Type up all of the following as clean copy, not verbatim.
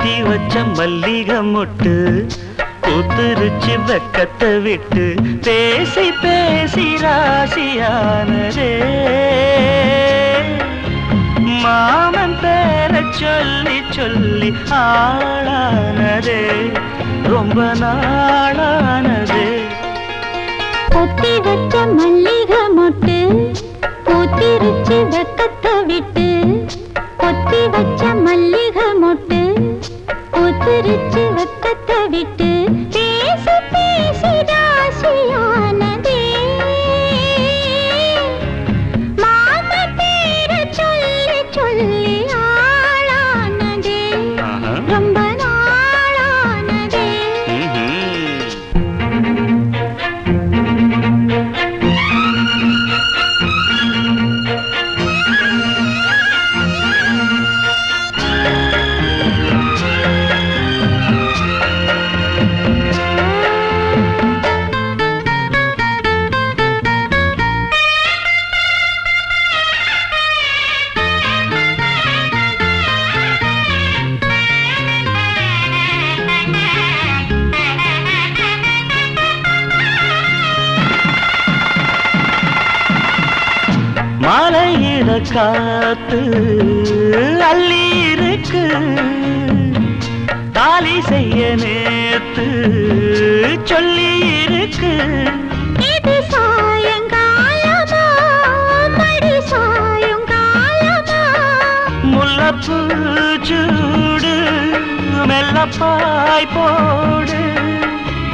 கட்டி வச்ச மல்லிகை மொட்டு பூத்துருச்சு வெக்கத்தை விட்டு பேசி பேசி ராசியானதே மாமன் பேர சொல்லி சொல்லி ஆளானதே ரொம்ப நாளானதே கொத்தி வச்ச மல்லிகை மொட்டு பூத்திருச்சு வெக்கத்தை விட்டு கொத்தி வச்ச மல்லிகை மொட்டு பூத்திருச்சு வெக்கத்தை விட்டு பேசி பேசி ராசியானதே மாம பேர சொல்லி சொல்லி ஆளானதே ரொம்ப நாளானதே மலையில காத்து அள்ளி இருக்கு தாலி செய்ய நேத்து சொல்லி இருக்கு இது சாயங்காலமா மடி சாயங்காலமா முல்லப்பூ சூடு மெல்லப்பாய் போடு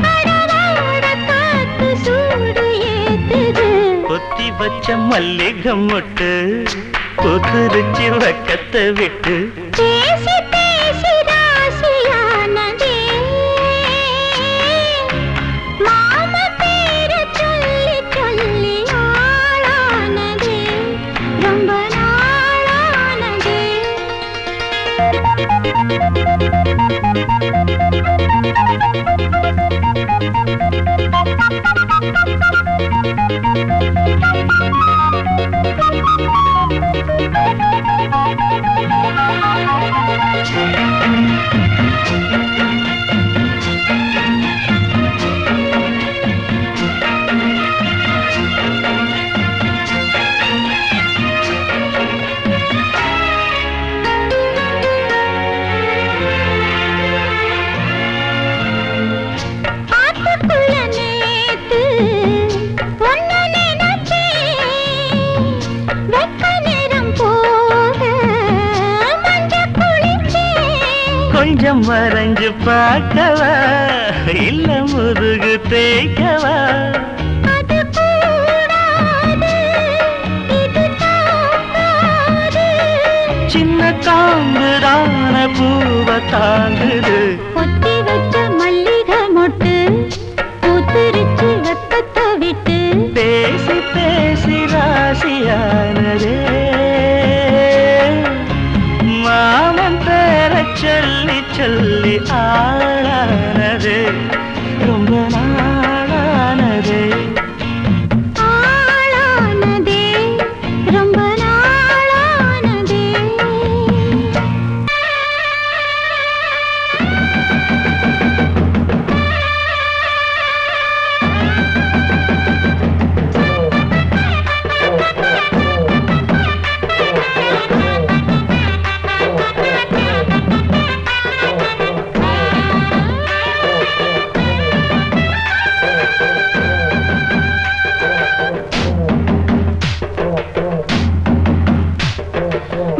கடலோட காத்து சூடு ஏத்துது கொத்தி வச்ச மல்லிகை மொட்டு பூத்துருச்சு வெக்கத்தை விட்டு பேசி பேசி ராசியானதே மாம பேர சொல்லி சொல்லி ஆளானதே ரொம்ப நாளானதே ஆத்துக்குள்ள நேத்து ஒன்னு நினைச்சேன் வெக்க நேரம் போக மஞ்ச குளிச்சேன் கொஞ்சம் வரைஞ்சு பார்க்கவா இல்ல முதுகு தேய்க்கவா அது கூடாது இது தாங்காது சின்ன காம்புதான பூவை தாங்குது கொத்தி வச்ச மல்லிகை மொட்டு பூத்திருச்சு வெக்கத்தை விட்டு பேசி பேசி ராசியானதே மாமன் பேர சொல்லி சொல்லி ஆளானதே ரொம்ப நாளானதே ஆளானதே ரொம்ப நாளானதே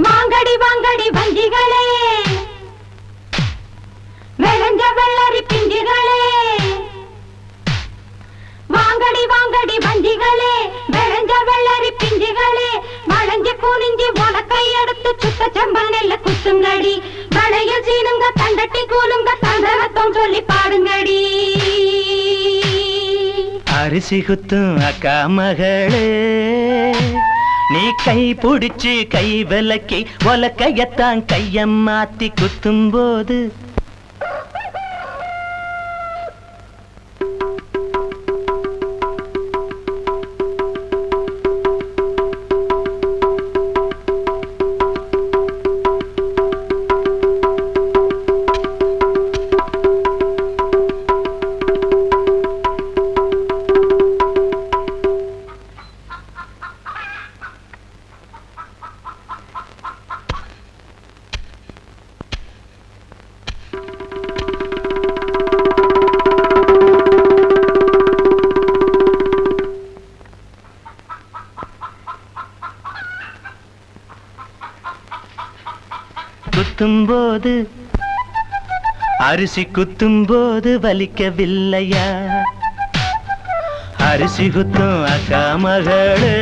வாங்கடி வாங்கடி வஞ்சிகளே விளைஞ்ச வெள்ளரி பிஞ்சுகளே வாங்கடி வாங்கடி வஞ்சிகளே விளைஞ்ச வெள்ளரி பிஞ்சுகளே வளைஞ்சு குனிஞ்சி உலக்கை எடுத்து சுத்த செம்பல் நெல்ல குத்துங்கடி வளையல் சீனுங்க தண்டட்டி கூலுங்க தந்தனத்தம் சொல்லி பாடுங்கடி அரிசி குத்தும் அக்கா மகளே நீ கை பிடிச்சு கை விலக்கி உலக்கையத்தான் கைய மாத்தி குத்தும் போது குத்தும் போது அரிசி குத்தும் போது வலிக்கவில்லையா? அரிசி குத்தும் அக்கா மகளே,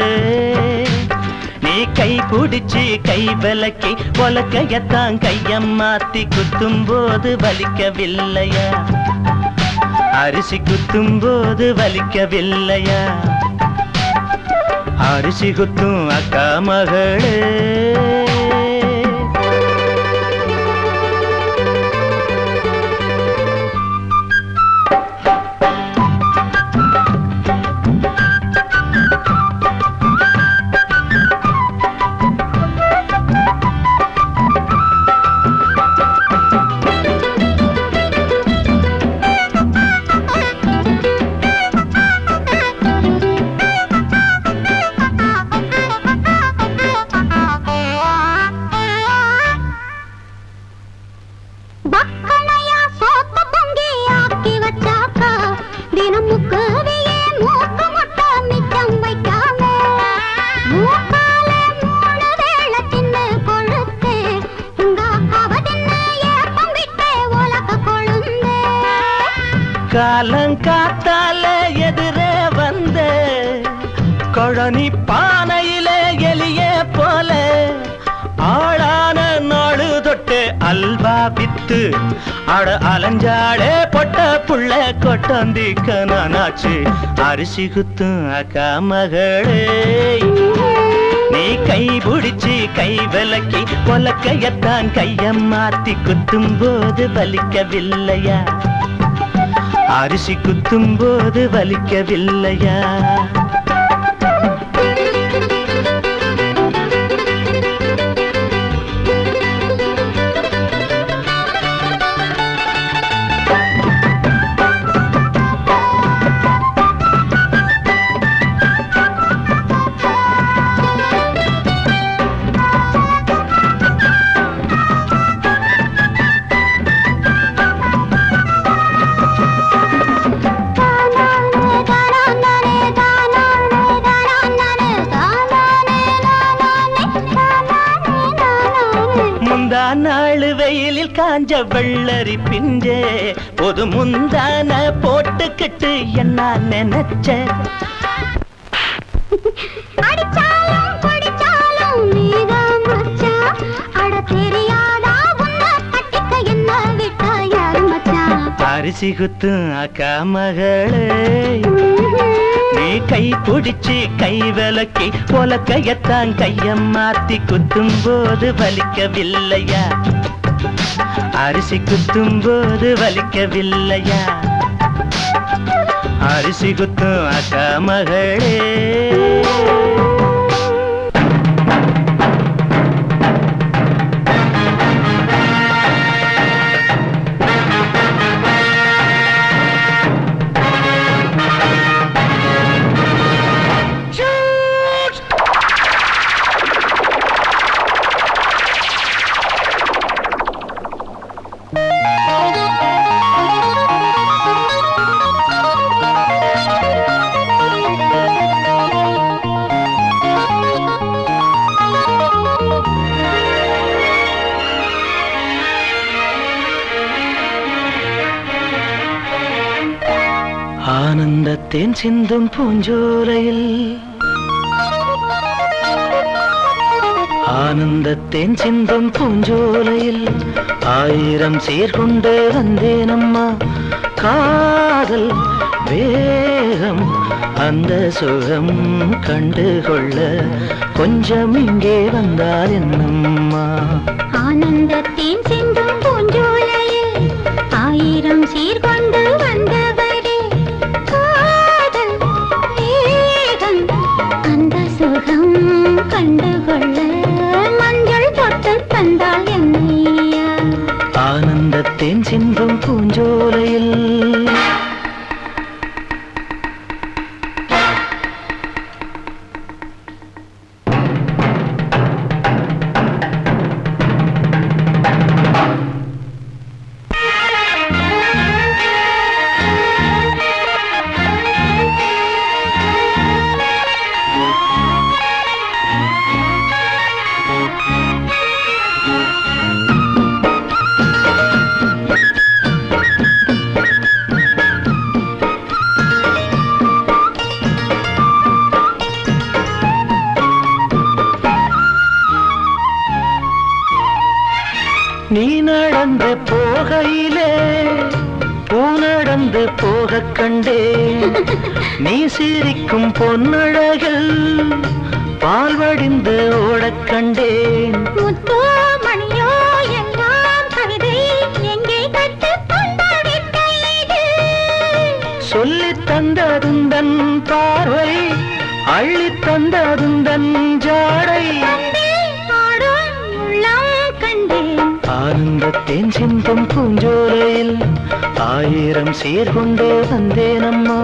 நீ கை பிடிச்சு கை விலக்கி உலக்கையத்தான் கையம் மாத்தி குத்தும் போது வலிக்கவில்லையா? அரிசி குத்தும் போது வலிக்கவில்லையா? அரிசி குத்தும் அக்கா மகளே. காலங்காத்தால எதிரே வந்த கொழனி பானையில எலிய போல ஆளான நாடு தொட்டு அல்வா வித்து அட அலஞ்சாடே பொட்ட புள்ள கொட்டந்திக்க நானாச்சு. அரிசி குத்தும் அக்கா மகளே, நீ கை பிடிச்சு கை விலக்கி உலக்கையத்தான் கையம் மாத்தி குத்தும் போது வலிக்கவில்லையா? அரிசி குத்தும் போது வலிக்கவில்லையா? நாலு வெயிலில் காஞ்ச வெள்ளரி பிஞ்சே பொது முந்தான போட்டுக்கிட்டு என்ன நினைச்ச? அரிசி குத்தும் அக்கா மகளே, நீ கை பிடிச்சு கை விலக்கி உலக்கையத்தான் கையம் மாத்தி குத்தும் போது வலிக்கவில்லையா? அரிசி குத்தும் போது வலிக்கவில்லையா? அரிசி குத்தும் அக்கா மகளே. ஆனந்தத்தேன் சிந்தும் பூஞ்சோலையில், ஆனந்தத்தேன் சிந்தும் பூஞ்சோலையில் ஆயிரம் சீர்கொண்டு வந்தேனம்மா. காதல் வேகம் அந்த சுகம் கண்டுகொள்ள கொஞ்சம் இங்கே வந்தால் என்னம்மா? ஆனந்தத்தேன் சிந்தும் பூஞ்சோலையில் ஆயிரம் சீர்கொண்டு வந்தவரே, காதல் வேகம் அந்த சுகம் கண்டுகொள்ள மஞ்சள் தொட்டு தந்தால் என்னையா? ஆனந்தத்தேன் சிந்தும் பூஞ்சோலையில். நீ நடந்து போகையிலே பூ நடந்து போக கண்டேன். நீ சிரிக்கும் பொன்னழகில் பால் வடிந்து ஓடக் கண்டேன். முத்தோ மணியோ எல்லாம் கவிதை எங்கே கற்றுக்கொண்ட வித்தை இது? சொல்லித் தந்ததுந்தன் பார்வை அள்ளித் தந்ததுந்தன் ஜாடை. ஆடும் உள்ளம் கண்டேன். ஆனந்தத்தேன் சிந்தும் பூஞ்சோலையில் ஆயிரம் சீர்கொண்டு வந்தேனம்மா.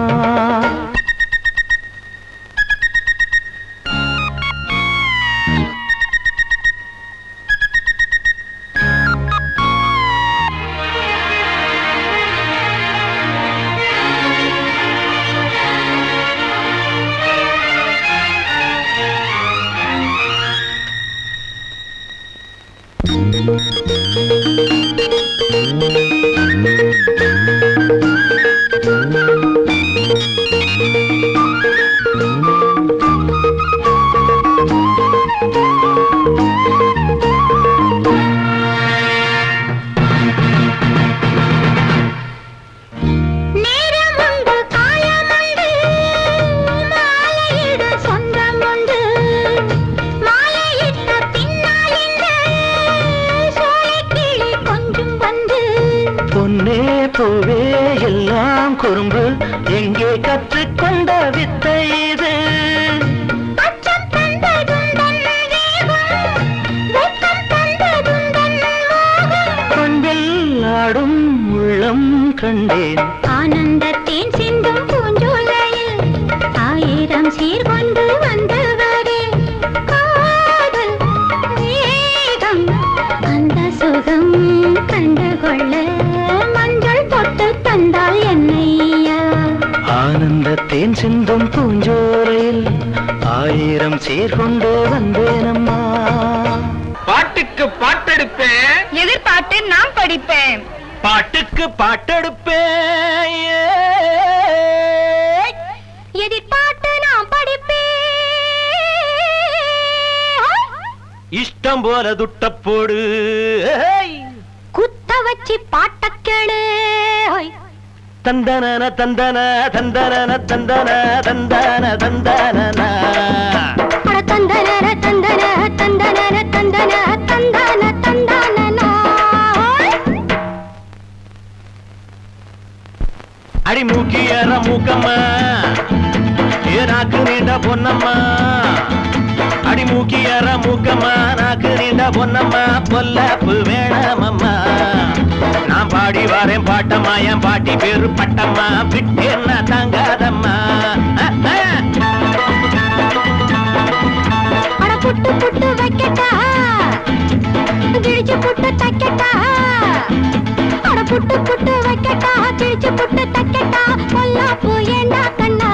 பூவே எல்லாம் குறும்பு எங்கே கற்றுக்கொண்ட வித்தை இது? கண்ணில் ஆடும் உள்ளம் கண்டேன். ஆனந்தத்தேன் சிந்தும் பூஞ்சோலையில் ஆயிரம் சீர்கொண்டு வந்தவரே. காதல் வேகம் அந்த சுகம் கண்டுகொள்ள தந்தால் என்னையா. ஆனந்தத்தேன் சிந்தும் பூஞ்சோலையில் ஆயிரம் சீர்கொண்டு வந்தேனம்மா. பாட்டுக்கு பாட்டெடுப்பேன், எதிர்பார்த்து நான் படிப்பேன். பாட்டுக்கு பாட்டெடுப்பேன், எதிர்பார்த்து நான் படிப்பேன். இஷ்டம் போல துட்டப்போடு குத்த வச்சு பாட்டக்கேளு. தந்தன தந்தன தந்தன தந்தன தந்தன தந்தன தந்தன தந்தன தந்தன தந்தன தந்தன தந்தன. அடி மூக்கியற மூக்கம்மா நாக்கு நீண்ட பொன்னம்மா. அடி மூக்கியற மூக்கம்மா நாக்கு நீண்ட பொன்னம்மா. பொல்லாப்பு வேணாமம்மா. நான் பாடி வரேன் பாட்டம்மா. என் பாட்டி பேரு பட்டம்மா. விட்டேன்னா தாங்காதம்மா. அட புட்டு புட்டு வைக்கட்டா கிழிச்சு புட்டு தைக்கட்டா. அட புட்டு புட்டு வைக்கட்டா கிழிச்சு புட்டு தைக்கட்டா. பொல்லாப்பு ஏண்டா கண்ணா.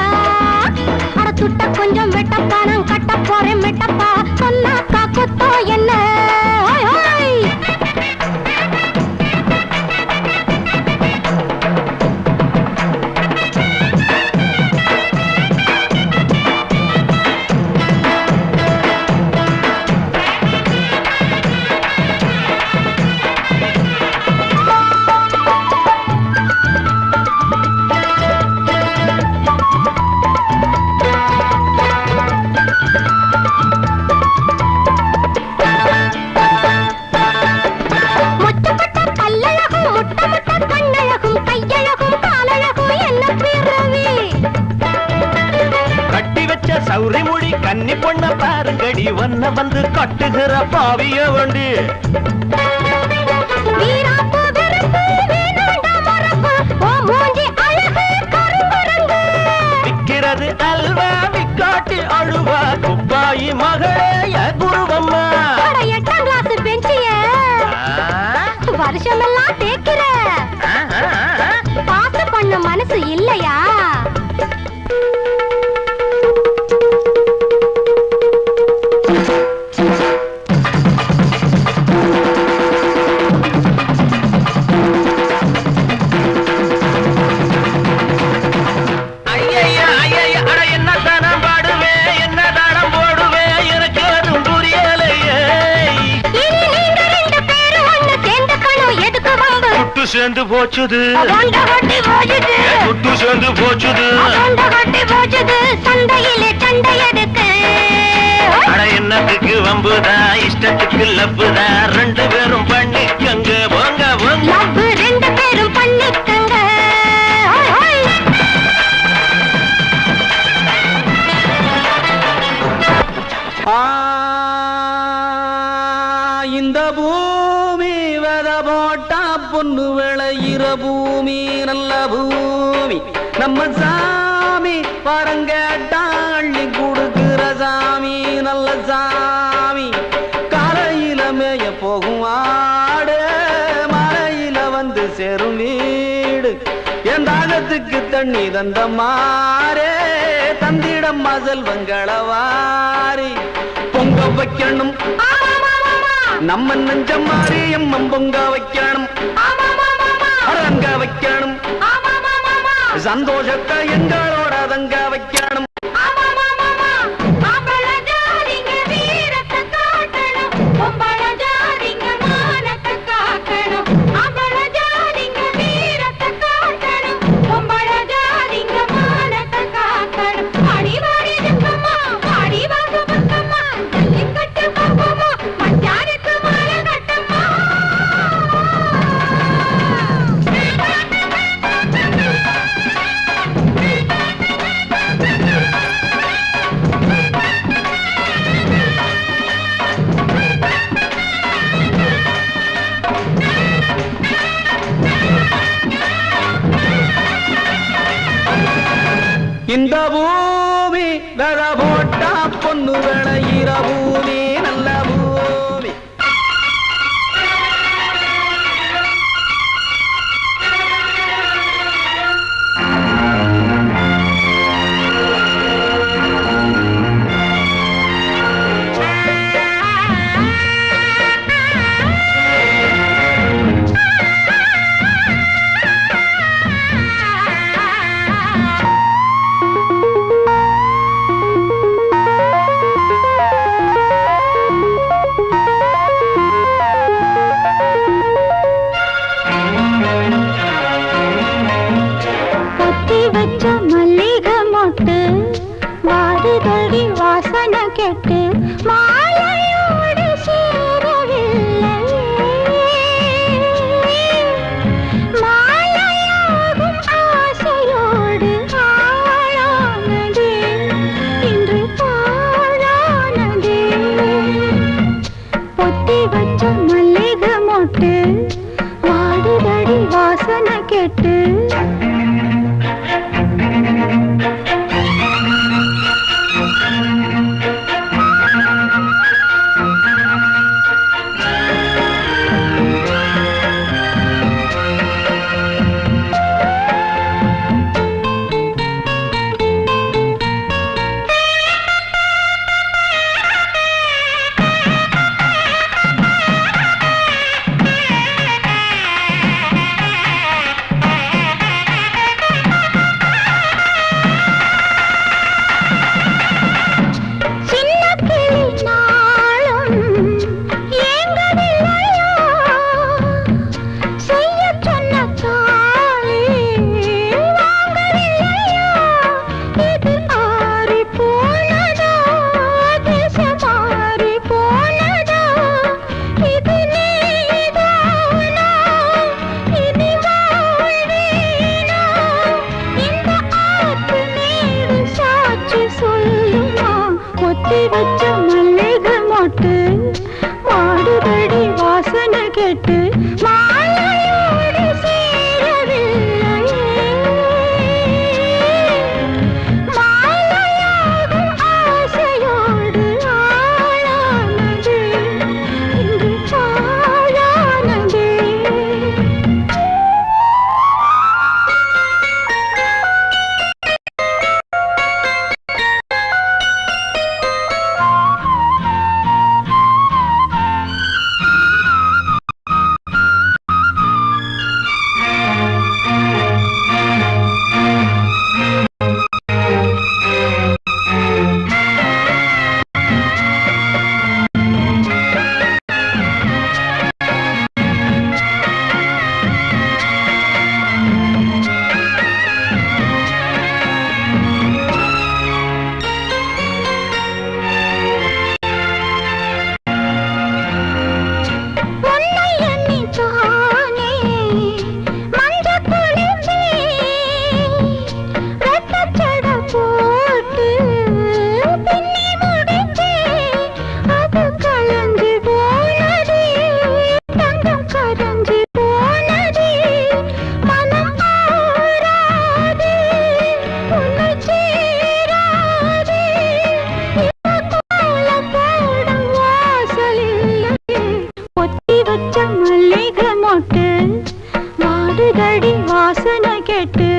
அட துட்ட கொஞ்சம் வெட்டப்பா நான் கட்ட போறேன் மெட்டப்பா. சொன்னாக்கா குத்தோ என்ன? சௌரி மொழி கன்னி பொண்ண பாருங்கடி. ஒன்ன வந்து கட்டுகிற பாவிய வண்டி. விக்கிறது அல்வா விக்காட்டி அழுவா. குப்பாயி மகளே குருவம்மா. 8ஆம் கிளாஸ் பெஞ்சிய வருஷமெல்லாம் தேக்கிற பாச பண்ண மனசு இல்லையா? சேர்ந்த சேர்ந்து போச்சுது தொண்டை கட்டி போச்சுது துட்டு சேர்ந்து போச்சுது தொண்டை கட்டி போச்சுது சந்தையிலே சண்டை எடுக்கு அட என்னத்துக்கு வம்புதா இஷ்டத்துக்கு லப்புதா ரெண்டு பேரும் பண்ணிக்கங்க போங்க போங்க லவ் ரெண்டு பேரும் பண்ணிக்கங்க ஹோய் ஹோய் இந்த பூமி வெத போட்டா பொண்ணு விளையிற பூமி நல்ல பூமி நம்ம சாமி வரங்கேட்டா அள்ளி கொடுக்கிற சாமி நல்ல சாமி காலையில மேய போகும் ஆடு மலையில வந்து சேரும் வீடு என் தாகத்துக்கு தண்ணி தந்த மாறே தந்திடம் செல்வங்களவாரி பொங்க வைக்கணும் நம்ம நெஞ்ச மாறி எம்மம் பொங்க வைக்கணும் அரங்க வைக்கணும் சந்தோஷத்தை எங்களோட தங்க வைக்கணும் இந்த பூமி வெத போட்டா பொண்ணு விளையிற பூமி நல்ல பூமி கேட்டு மாலையோடு சேரவில்லை மாலையாகும் ஆசையோடு ஆளானதே இன்று பாழானதே பொத்தி வச்ச மல்லிகை மொட்டு வாடுதடி வாசனை கேட்டு வச்ச மல்லிகை மொட்டு மாடுதடி வாசனை கேட்டு மாலையோடு சேரவில்லை மாலையாகும் ஆசையோடு ஆளானது இன்று பாழானதே கேட்டு